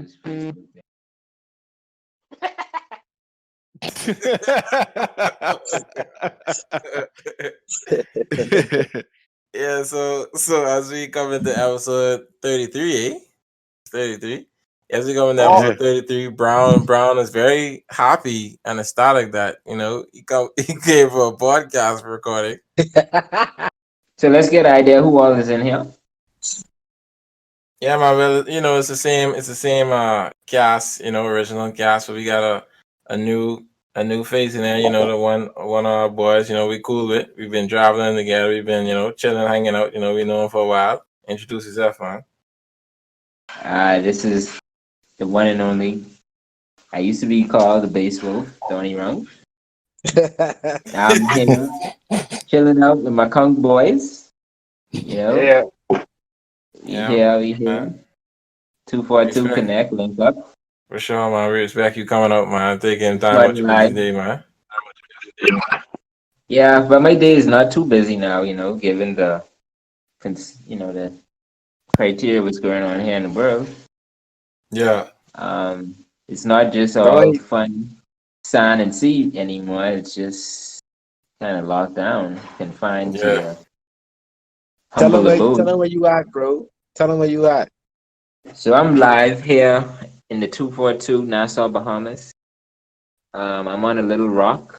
use Facebook. Yeah, so as we come into episode 33, 33. As we go into episode 33, Brown is very happy and ecstatic that he came for a podcast recording. So let's get an idea who all is in here. Yeah, man. Well, it's the same. It's the same cast. Original cast. But we got a new face in there. The one of our boys. We cool with. We've been traveling together. We've been chilling, hanging out. We know him for a while. Introduce yourself, man. This is the one and only. I used to be called the Bass Wolf, Tony Wrong. I'm here chilling out with my Conch boys. Yeah. We here. 242 Connect, link up. For sure, man. We respect you coming out, man. Taking time out your busy day, man. Yeah, but my day is not too busy now, given the criteria what's going on here in the world. Yeah. It's not just all fun, sun and sea anymore. It's just kind of locked down, confined to your humble abode. Tell them where you at, bro. Tell them where you at. So I'm live here in the 242 Nassau, Bahamas. I'm on a little rock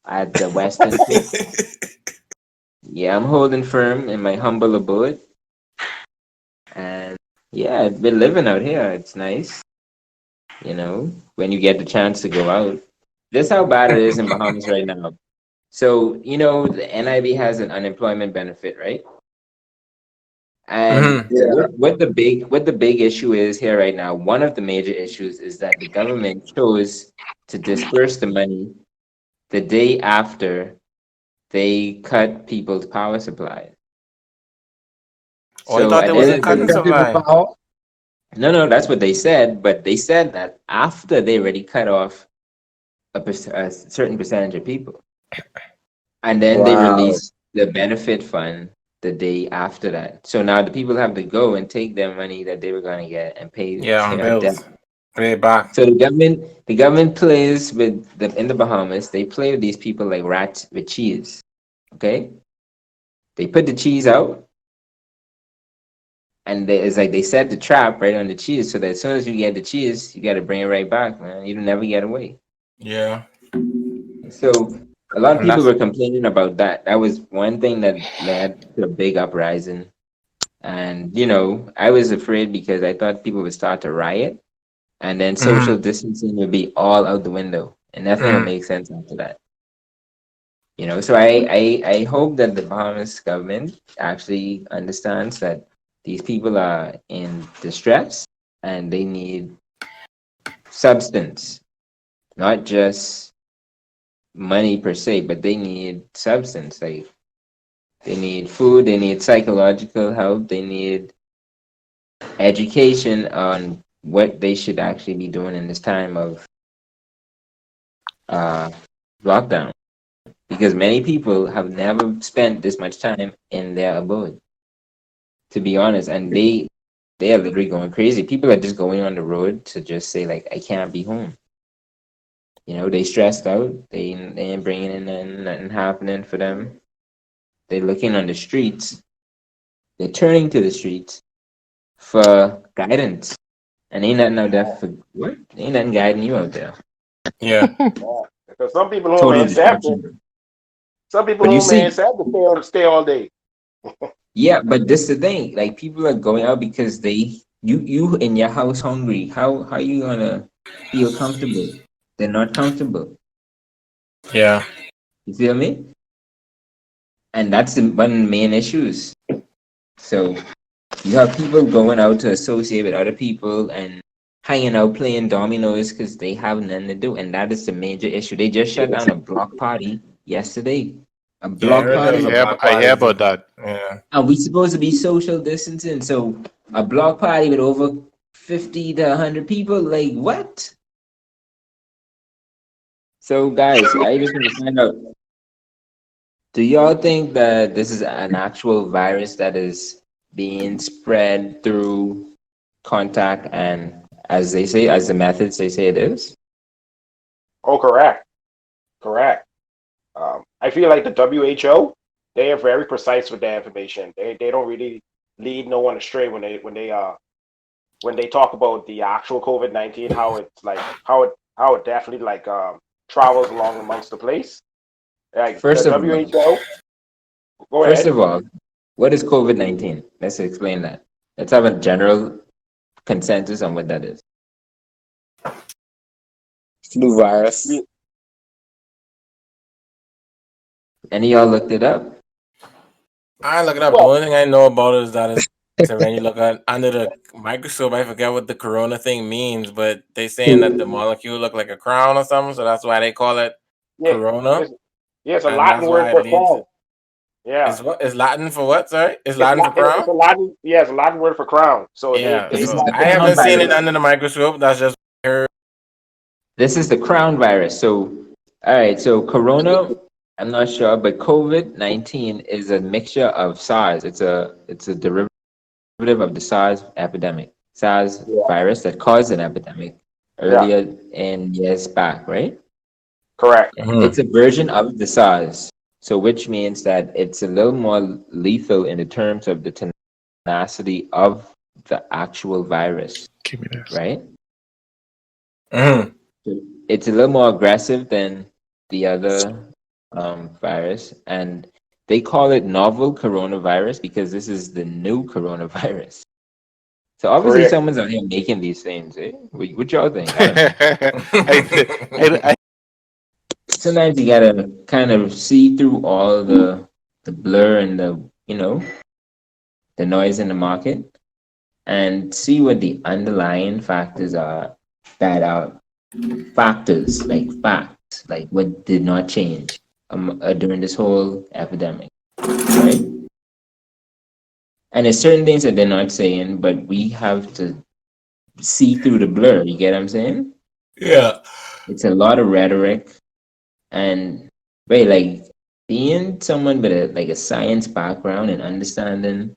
at the western tip. Yeah, I'm holding firm in my humble abode. And yeah, I've been living out here. It's nice. When you get the chance to go out. This is how bad it is in Bahamas right now. So, the NIB has an unemployment benefit, right? And what the big issue is here right now, one of the major issues is that the government chose to disperse the money the day after they cut people's power supply. I thought they wasn't cutting supply. No, that's what they said. But they said that after they already cut off a certain percentage of people, and then they released the benefit fund the day after that. So now the people have to go and take their money that they were going to get and pay. Bills. Pay it back. So the government plays with in the Bahamas. They play with these people like rats with cheese. Okay, they put the cheese out. And it's like they set the trap right on the cheese, so that as soon as you get the cheese, you got to bring it right back, man. You never get away. Yeah. So a lot of people were complaining about that. That was one thing that led to a big uprising. And, I was afraid because I thought people would start to riot. And then social distancing would be all out the window. And nothing would make sense after that. So I hope that the Bahamas government actually understands that these people are in distress and they need substance, not just money per se, but they need substance. Like they need food, they need psychological help, they need education on what they should actually be doing in this time of lockdown. Because many people have never spent this much time in their abode, to be honest, and they are literally going crazy. People are just going on the road to just say like, I can't be home. They stressed out. They ain't bringing in nothing happening for them. They're looking on the streets. They're turning to the streets for guidance. And ain't nothing out there for what? Ain't nothing guiding you out there. Yeah. Because some people home ain't sad. Some people home ain't sad to stay all day. Yeah, but this is the thing. Like people are going out because you in your house hungry. How are you gonna feel comfortable? They're not comfortable. Yeah. You feel me? And that's one of the main issues. So you have people going out to associate with other people and hanging out playing dominoes because they have nothing to do, and that is the major issue. They just shut down a block party yesterday. A block party. I hear about that. Yeah. And we supposed to be social distancing, so a block party with over 50 to 100 people, like what? So guys, I just want to find out, do y'all think that this is an actual virus that is being spread through contact and, as they say, as the methods they say it is? Oh, correct. Correct. I feel like the WHO, they are very precise with their information. They don't really lead no one astray when they talk about the actual COVID-19, how it's like how it definitely like travels along amongst the place. Like the First of all, WHO. Go first ahead. of all, what is COVID-19? Let's explain that. Let's have a general consensus on what that is. Flu virus. Any of y'all looked it up? I look it up. The Well, only thing I know about it is that it's so when you look at under the microscope, I forget what the corona thing means, but they saying that the molecule look like a crown or something, so that's why they call it yeah, corona, it's, yeah, it's a and Latin that's word why it for leads. crown. Yeah, Is what is Latin for what? Sorry, is Latin for it's crown? a Latin. Yeah, it's a Latin word for crown. So Yeah. they This is So the I have crown haven't seen it virus. under the microscope. That's just her. This is the crown virus. So, all right. So, corona, I'm not sure, but COVID-19 is a mixture of SARS. It's a derivative of the SARS epidemic, SARS yeah, virus that caused an epidemic yeah, earlier in years back, right? correct. It's a version of the SARS, so which means that it's a little more lethal in the terms of the tenacity of the actual virus, Give me this. right? Mhm. It's a little more aggressive than the other virus, and they call it novel coronavirus because this is the new coronavirus. So obviously, Correct. someone's out here making these things. Eh? What y'all think? I don't know. I Sometimes you gotta kind of see through all the blur and the noise in the market and see what the underlying factors are that are factors like facts, like what did not change during this whole epidemic, right? And there's certain things that they're not saying, but we have to see through the blur. You get what I'm saying? Yeah. It's a lot of rhetoric and wait, like being someone with a science background and understanding,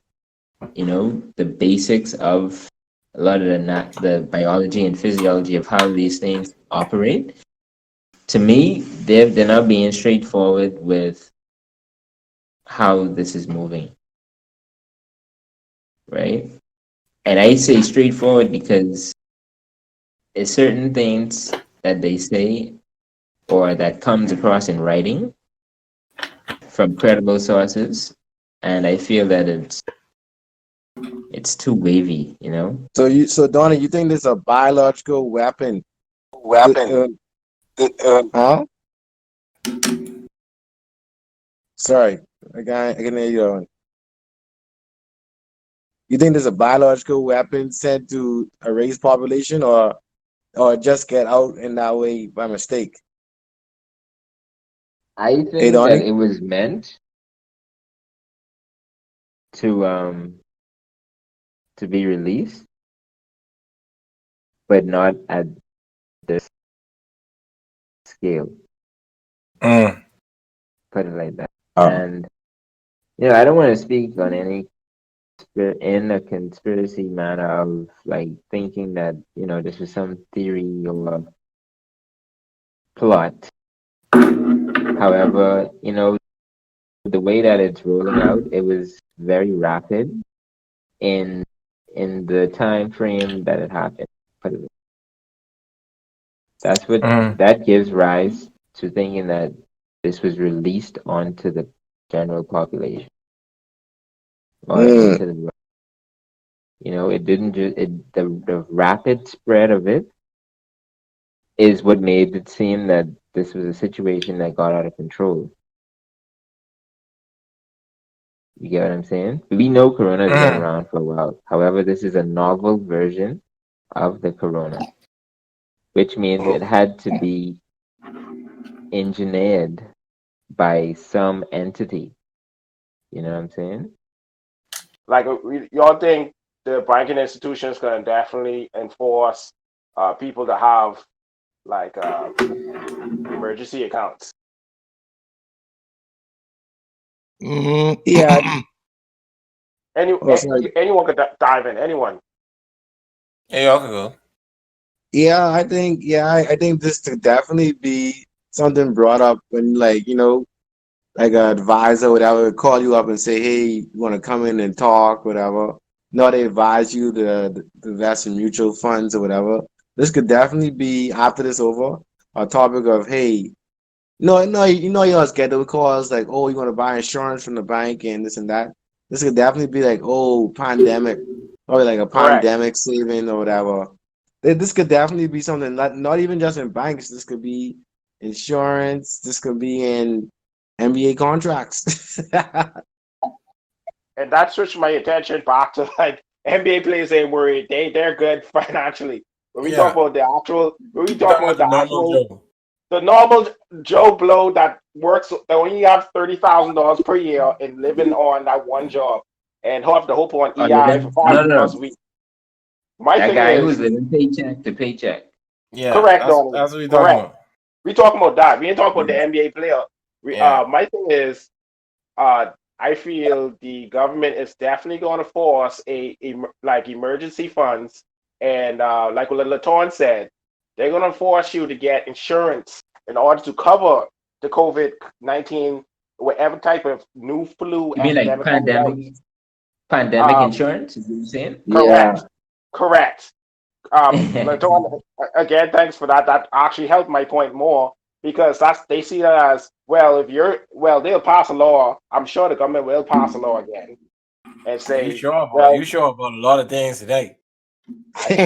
the basics of a lot of the biology and physiology of how these things operate. To me, they're not being straightforward with how this is moving, right? And I say straightforward because there's certain things that they say or that comes across in writing from credible sources, and I feel that it's too wavy. so Donnie, you think this is a biological weapon? Weapon. Huh? Sorry, I can hear you. You think there's a biological weapon sent to erase population, or just get out in that way by mistake? I Hey, think that Donnie. it was meant to be released, but not at this scale. Mm. Put it like that. Oh. And I don't want to speak on any in a conspiracy manner of like thinking that this is some theory or plot. However, the way that it's rolling out, it was very rapid in the time frame that it happened. Put it That's what Mm. that gives rise to thinking that this was released onto the general population or Mm. into the it didn't just the rapid spread of it is what made it seem that this was a situation that got out of control. You get what I'm saying? We know corona has been Mm. around for a while. However, this is a novel version of the corona, which means it had to be engineered by some entity. You know what I'm saying? Like, y'all think the banking institutions can definitely enforce people to have like emergency accounts? Yeah. Any Oh, sorry. anyone could dive in. Anyone. Hey, y'all can go. Yeah, I think this could definitely be something brought up when, like, like an advisor, whatever, would call you up and say, hey, you want to come in and talk, whatever. No, they advise you to invest in mutual funds or whatever. This could definitely be, after this over, a topic of, hey, no, you always get those calls like, oh, you want to buy insurance from the bank and this and that. This could definitely be like, oh, pandemic, or like a Correct. pandemic saving or whatever. This could definitely be something not even just in banks. This could be insurance. This could be in NBA contracts. And that switched my attention back to like NBA players ain't worried. They're good financially. Yeah, When we you talk talking about about the the normal actual Joe? the normal Joe Blow that works that only have $30,000 per year and living on that one job and have to hope on Oh, EI for no, $5 a no, week. My that thing guy is who's living paycheck to paycheck. Yeah, correct, that's Donnie. that's what we talking Correct. about. We talking about that. We ain't talking about the Yeah. NBA player. Yeah, My thing is uh, I feel the government is definitely going to force like emergency funds, and like what Laton said, they're going to force you to get insurance in order to cover the COVID-19, whatever type of new flu You mean like epidemic comes out. pandemic Um, insurance? Is what you're saying? Yeah, correct, correct. Laton, again, thanks for that. That actually helped my point more because they see that as well. If you're well, they'll pass a law. I'm sure the government will pass a law again and you say, sure about well, you sure about a lot of things today. You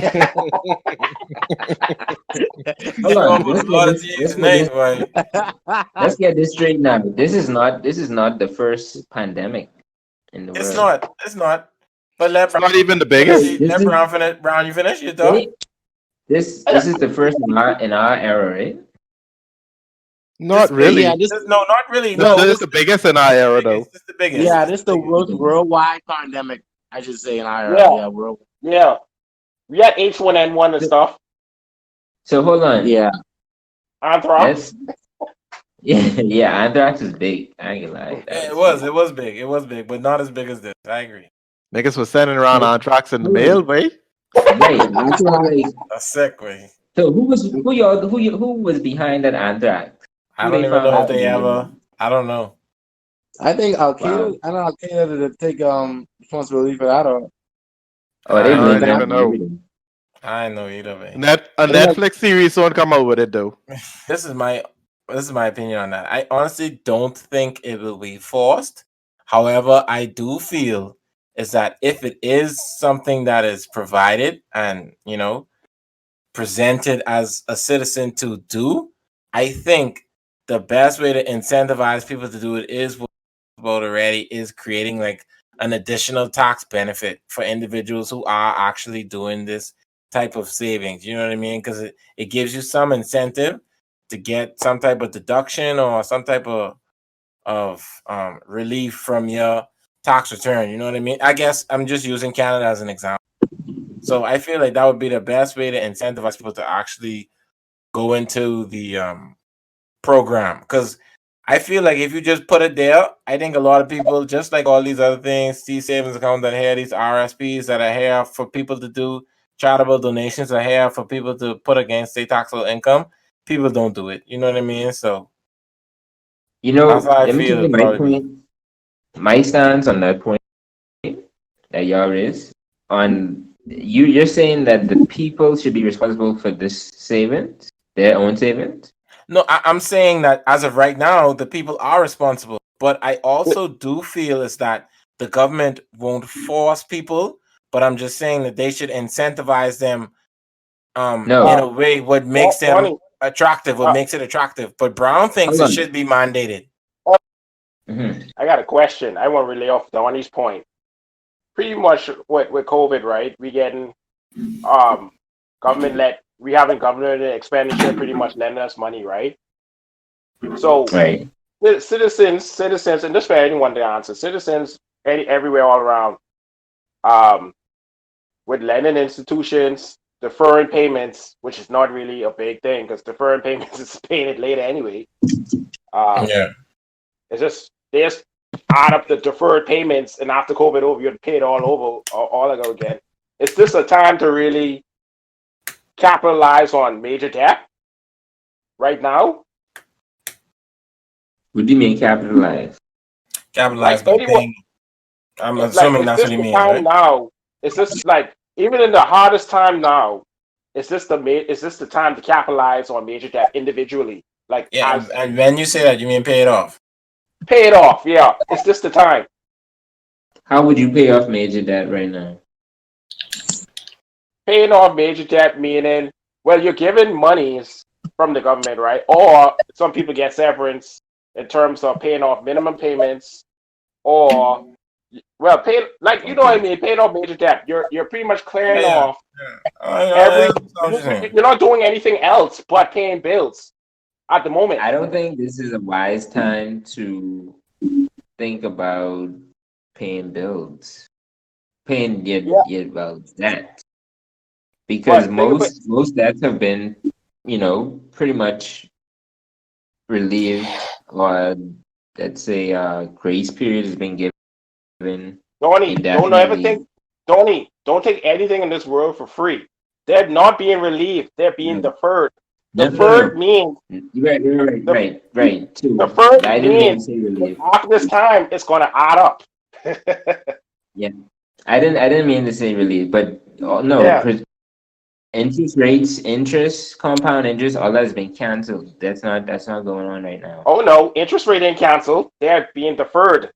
Hold sure on. about a lot of things tonight, boy. Let's get this straight now. This is not the first pandemic in the It's world. not. It's not. But let It's not even the Wait, biggest. this is Brown finish. Brown, you finish your thought? wait, this is the first in our era, right? This Not big. yeah, really. this No, not really. This, No, this this is the this biggest in this our is the era, biggest. though. This is the biggest. yeah, This this is the the biggest. worst worldwide pandemic, I should say, in our era. yeah, Yeah, world. yeah, we had H1N1 and So, stuff, so hold on. Yeah, anthrax. Let's yeah, anthrax is big. I ain't gonna lie. That Yeah, it was was. big. It was big. It was big, but not as big as this. I agree. Niggas was sending around So anthrax in the hold mail, on. way. Right. So like A sick way. so who was behind that anthrax? I Who don't they even found know if out to they be ever. behind? I don't know. I think Al Wow. Qaeda. I know Al Qaeda to take responsibility for that. Or Oh, they I I ain't blamed don't it know. even on know. everything. I ain't know either way. A But like, Netflix series won't come out with it, though. This is my opinion on that. I honestly don't think it will be forced. However, I do feel is that if it is something that is provided and presented as a citizen to do, I think the best way to incentivize people to do it is what we about already is creating like an additional tax benefit for individuals who are actually doing this type of savings. You know what I mean? Because it gives you some incentive to get some type of deduction or some type of relief from your tax return. You know what I mean? I guess I'm just using Canada as an example. So I feel like that would be the best way to incentivize people to actually go into the program. Because I feel like if you just put it there, I think a lot of people, just like all these other things, these savings accounts that are here, these RSPs that are here for people to do, charitable donations are here for people to put against their taxable income. People don't do it. You know what I mean? So that's how I let me tell feel you it my probably be. point, my stance on that point that y'all raised. On you're saying that the people should be responsible for this savings, their own savings. No, I'm saying that as of right now, the people are responsible. But I also do feel is that the government won't force people, but I'm just saying that they should incentivize them in Uh, No, a way what makes them Donnie, attractive, what uh, makes it attractive. But Brown thinks hold it on. should be mandated. Hmm. I got a question. I want to relay off Donnie's point. Pretty much with COVID, right? We getting um we having government expenditure pretty much lending us money, right? So Right. citizens, and this for anyone to answer, citizens everywhere all around, um, with lending institutions, deferring payments, which is not really a big thing because deferring payments is paying it later anyway. Um, Yeah. it's just they just add up the deferred payments, and after COVID over, you'd pay it all over all ago again. Is this a time to really capitalize on major debt right now. What do you mean capitalize? Capitalized Like by anyone, paying. I'm like, assuming is that's what this you the mean, time right? now? Is this like even in the hardest time now? Is this the time to capitalize on major debt individually? Like Yeah, as and when you say that, you mean pay it off. pay it off. Yeah, is this the time? How would you pay off major debt right now? Paying off major debt meaning, well, you're given monies from the government, right? Or some people get severance in terms of paying off minimum payments, or well, pay like you know what I Okay. mean, paying off major debt. You're pretty much Yeah, clearing yeah. off Yeah. every. That's what you're saying. You're not doing anything else but paying bills at the moment. I don't think this is a wise time to think about paying bills, paying Yeah, well debt, because but think of it. most debts have been, pretty much relieved, or let's say grace period has been given Donnie, don't ever think, indefinitely. Donnie, don't take anything in this world for free. They're not being relieved. They're being No, deferred. no, no, no, Deferred no. means the Right. Too. deferred I didn't mean to means say that relieved. after this time, it's going to add up. Yeah, I didn't mean to say relieved, but no, Yeah. interest rates, interest, compound interest, all that has been canceled. That's not going on right now. Oh no, interest rate ain't canceled. They're being deferred.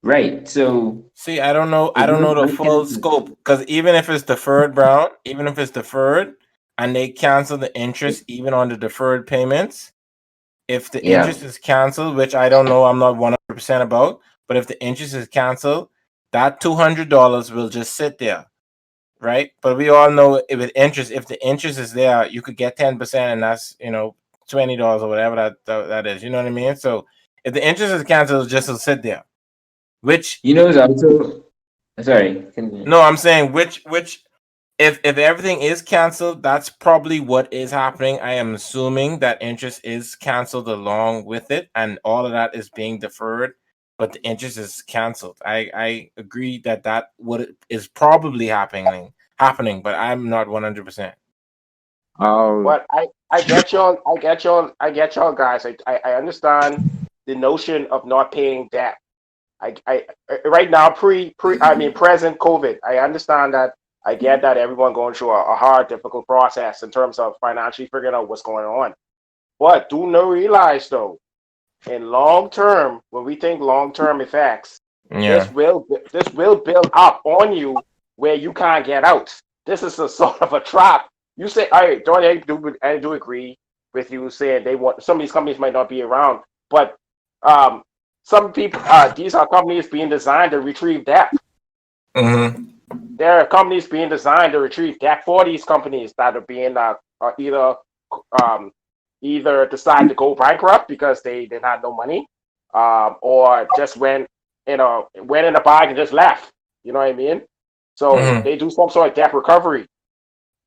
Right. So See, I don't know. I it don't was know the not full canceled. scope because even if it's deferred, Brown, even if it's deferred, and they cancel the interest even on the deferred payments, if the Yeah. interest is canceled, which I don't know, I'm not 100% about, but if the interest is canceled, that $200 will just sit there, right? But we all know with interest, if the interest is there, you could get 10%, and that's $20 or whatever that is. You know what I mean? So if the interest is canceled, it just will sit there. Which It's also sorry. Continue. no, I'm saying which if everything is canceled, that's probably what is happening. I am assuming that interest is canceled along with it, and all of that is being deferred, but the interest is canceled. I agree that what is probably happening, but I'm not 100%. Oh, But I get y'all. I get y'all guys. I understand the notion of not paying debt. Right now, I mean present COVID. I understand that. I get that everyone going through a hard, difficult process in terms of financially figuring out what's going on. But do not realize though, in long term, when we think long term effects, Yeah. this will build up on you where you can't get out. This is a sort of a trap. You say, "I don't I do agree with you saying they want some of these companies might not be around, but um, some people these are companies being designed to retrieve debt. Mm-hmm. There are companies being designed to retrieve debt for these companies that are being um, either decide to go bankrupt because they had no money, or just went in a bag and just left. You know what I mean? So Mm-hmm. they do some sort of debt recovery.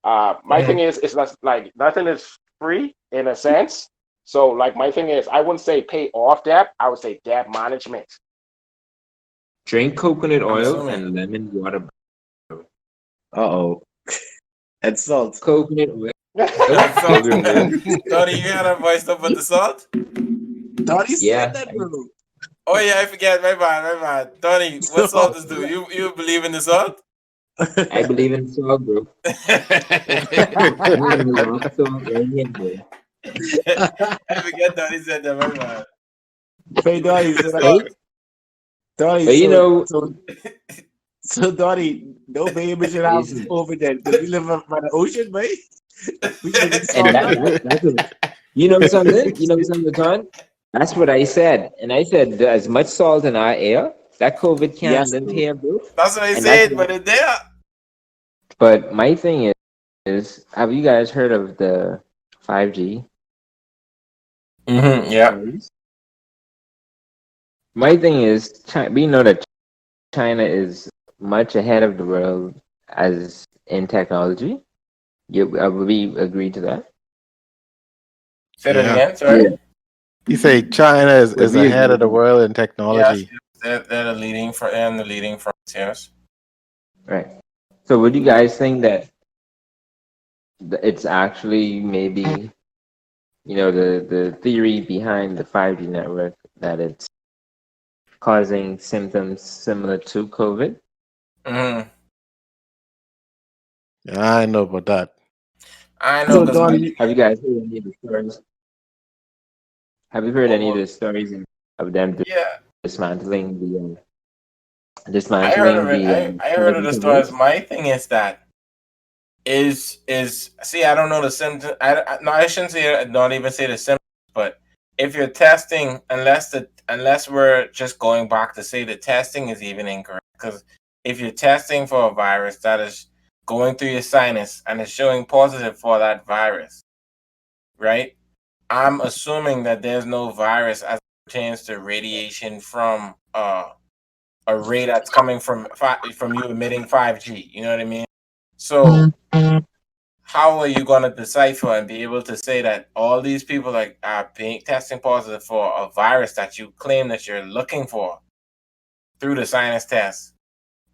My thing Mm-hmm. is, it's not like nothing is free in a sense. So like my thing is, I wouldn't say pay off debt. I would say debt management. Drink coconut I'm oil assuming. and lemon water. uh-oh. That's salt. Coconut oil. Nope, That's salt. sugar, bro. Tony, you had a voice up with the salt? Thought he said Yeah, that, bro. Oh yeah, I forget. My bad. Tony, what salt is do? You believe in the salt? I believe in salt, bro. I have a rock salt right here, bro. I forget Tony said that. My bad. Hey, You believe Donnie, in the so Right? salt? Donnie, But so Donnie, no baby should have listen, over there because we live up by the ocean, right? We drinking and salt, right? that's what, something. You know something, John? That's what I said, and I said as much salt in our air that COVID can't Yes, live bro. here, bro. That's what I And that's said, why. but it's there. But my thing is, have you guys heard of the 5G Mm-hmm. Yeah. phones? My thing is, we know that China is much ahead of the world as in technology. We agree to that. Say that Yeah. again. Sorry. You say China Would is we ahead agree of the to world in Yes, technology. they're the leading for and the leading France. Yes. that? Right. So would you guys think that it's actually maybe, the theory behind the 5G network that it's causing symptoms similar to COVID. Mm-hmm. Yeah, I know about that. I know So because Don, Have you guys heard any of the stories? Have you heard any of well, the stories of them yeah, dismantling the I heard dismantling of it. the I heard of 5G the stories. coverage? My thing is that is see, I don't know the symptoms. No, I shouldn't say, not even say the symptoms, but if you're testing, unless we're just going back to say the testing is even incorrect, because if you're testing for a virus that is going through your sinus and is showing positive for that virus, right? I'm assuming that there's no virus as it pertains to radiation from a ray that's coming from you emitting 5G. You know what I mean? So how are you going to decipher and be able to say that all these people are being testing positive for a virus that you claim that you're looking for through the sinus test,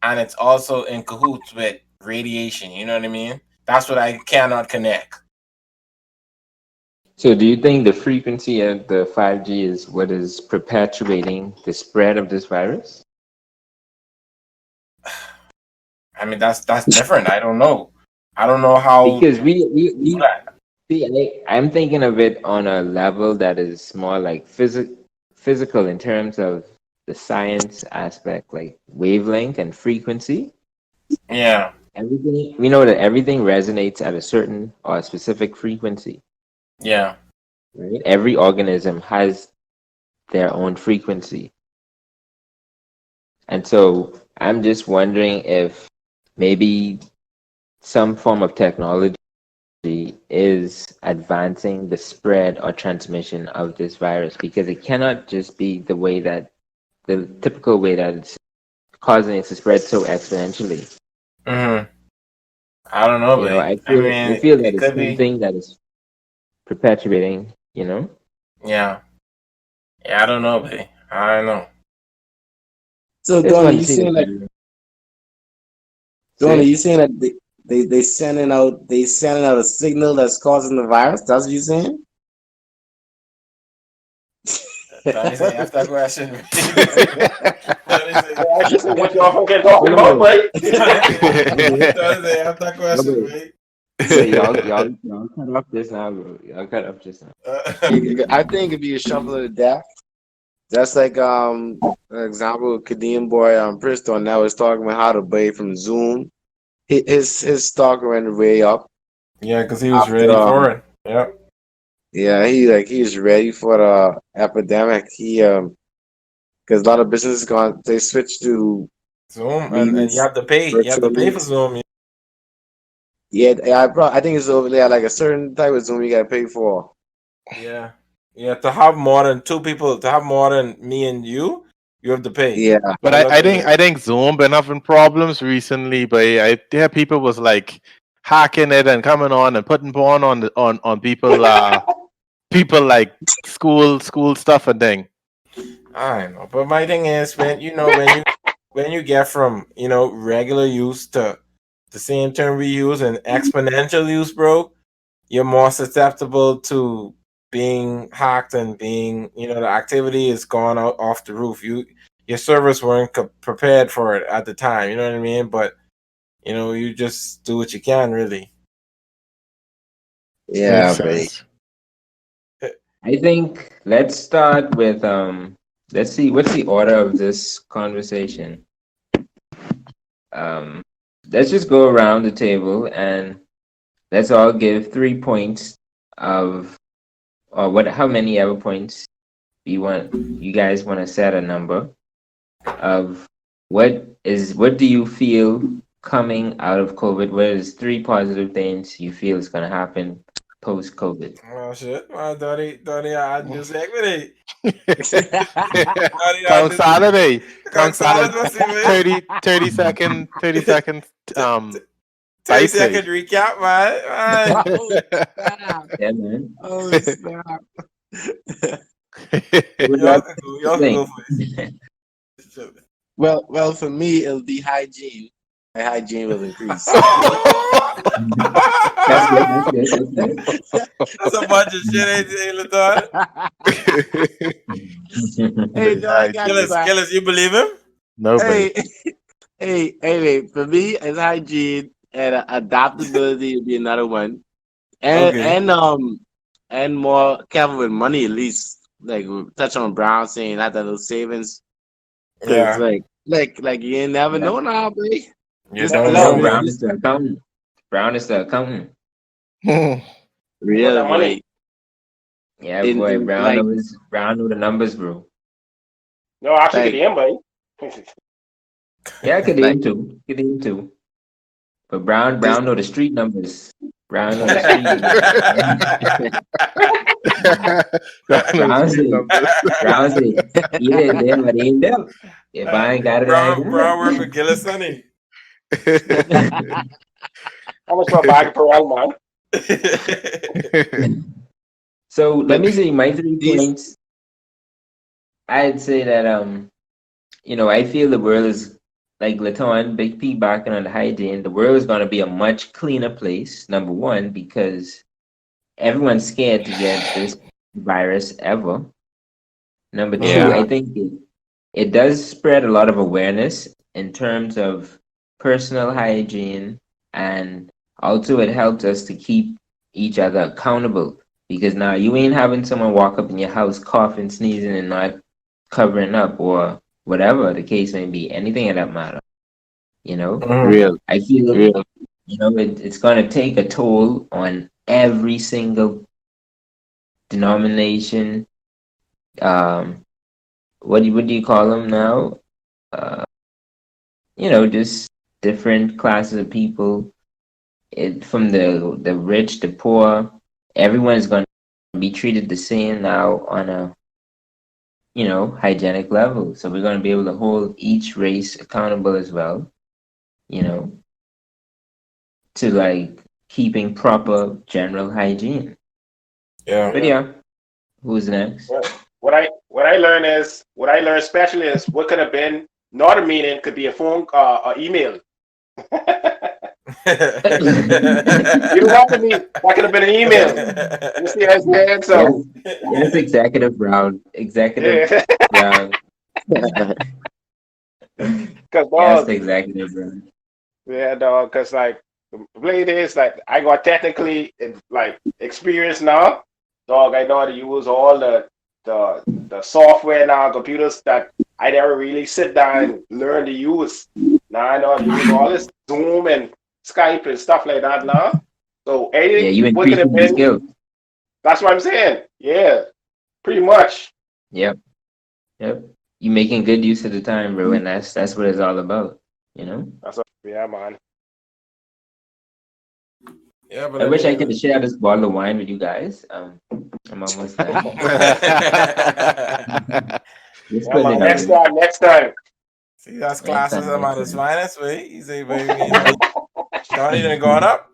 and it's also in cahoots with radiation? You know what I mean? That's what I cannot connect. So, do you think the frequency of the 5G is what is perpetuating the spread of this virus? I mean, that's different. I don't know. I don't know how Because do that. see, I'm thinking of it on a level that is more like physical in terms of the science aspect, like wavelength and frequency. Yeah, Everything we know that everything resonates at a certain or a specific frequency, yeah. right? Every organism has their own frequency. And so I'm just wondering if maybe some form of technology is advancing the spread or transmission of this virus, because it cannot just be the typical way that it's causing it to spread so exponentially. Hmm. I don't know, but I I feel I mean, feel that it it's could be. something that is perpetuating. Yeah, yeah. I don't know, but I don't know. so Just Don, are want to you see the saying that video. Don, are See? you saying that they sending out a signal that's causing the virus? That's what you saying? Tony say after question. Tony say. This is what y'all fucking No, talking about, no, right? no, bro. Tony say after No, question, bro. right? Wait, y'all cut off this now, bro. Y'all cut off this now. I think it'd be a shuffle of the deck. That's like an example, Kadeem boy Princeton now is talking about how to buy from Zoom. His stock went way up Yeah, because he was after ready for it. Yep. yeah, he's ready for the epidemic. Because a lot of businesses gone they switched to Zoom, and you meetings, have to pay. You have to virtual pay for meetings. Zoom. Yeah, I think it's over there like a certain type of Zoom you gotta pay for. Yeah. Yeah. To have more than two people, to have more than me and you have to pay. Yeah, But I looked I at think it. I think Zoom been having problems recently, but I hear people was like hacking it and coming on and putting porn on people people like school stuff and thing. I know, but my thing is when you get from regular use to the same term we use and exponential use, bro, you're more susceptible to being hacked and being the activity is gone out off the roof. Your servers weren't prepared for it at the time. You know what I mean? But you just do what you can, really. Makes yeah, but sense. I think let's start with let's see what's the order of this conversation. Um let's just go around the table and let's all give 3 points of or what how many ever points you guys want to set a number of what do you feel coming out of COVID? What is 3 positive things you feel is gonna happen post COVID? Oh shit! Daddy, I had new segment. Daddy, I had Kong new. Saturday. Kong Kung Saturday. solid was it, man? 30 second 30-second dicey. recap, man. oh snap! Yeah, man. Oh snap! What Y'all y'all can go. Y'all can go think? first. Well, for me, it'll be hygiene. hygiene will increase. That's good. That's good. That's good. That's a bunch of shit, ain't it, Laton? Hey, no, I got you back. Killers, you believe him? Nobody. Hey, for me, it's hygiene and adaptability would be another one, and Okay. and more careful with money at least. Like we touch on Brown saying not that little savings, because Yeah. like you never know now, boy. You Just don't You know, know, know. man. Brown is the accountant. Brown is the accountant. With Real that boy. money. Yeah, In boy. Brown like know the numbers, bro. No, actually, like the end, buddy. Yeah, like Could aim too. But Brown know the street numbers. Brown know the street numbers. Brown say, Brown say, either there or they ain't there. If I ain't got it, I ain't Brown got work with Gillis Sonny. it. How much for a bag per one, man? So let but me say my 3 these points. I'd say that I feel the world is like Laton, Big P backing on the hygiene. The world is gonna be a much cleaner place, number one, because everyone's scared to get this virus ever. Number two, Yeah. I think it does spread a lot of awareness in terms of personal hygiene, and also it helps us to keep each other accountable, because now you ain't having someone walk up in your house coughing, sneezing, and not covering up, or whatever the case may be, anything of that matter. Mhm. real I feel real it's going to take a toll on every single denomination. um what do you call them now? uh just different classes of people, from the rich, the poor. Everyone's going to be treated the same now on a hygienic level, so we're going to be able to hold each race accountable as well, you know to like keeping proper general hygiene. Yeah. But yeah, who's next? Well, what I learned especially is what could have been not a meeting could be a phone or email. You don't have to be. That could have been an email. You see what I'm saying? Yes, So yes, Executive Brown. Executive yeah, Brown. because Yes, dog, Executive Brown. yeah, dog, because like the blade is like I got technically like experience now, dog. I know how to use all the software now, computers that I never really sit down and learn to use. Now I know how to use all this Zoom and Skype and stuff like that now. So Yeah, anything you what could have increasing your been, skills. that's what I'm saying. Yeah, pretty much. Yep, yep. You making good use of the time, bro, and that's what it's all about. That's what, yeah, man. Yeah, but I I wish I mean, could share this bottle of wine with you guys. I'm almost done. Just Yeah, putting man. it out Next there. time, next time. see, that's Next classes time, I'm next at his time. finest, way. He say, baby, Tony done gone up.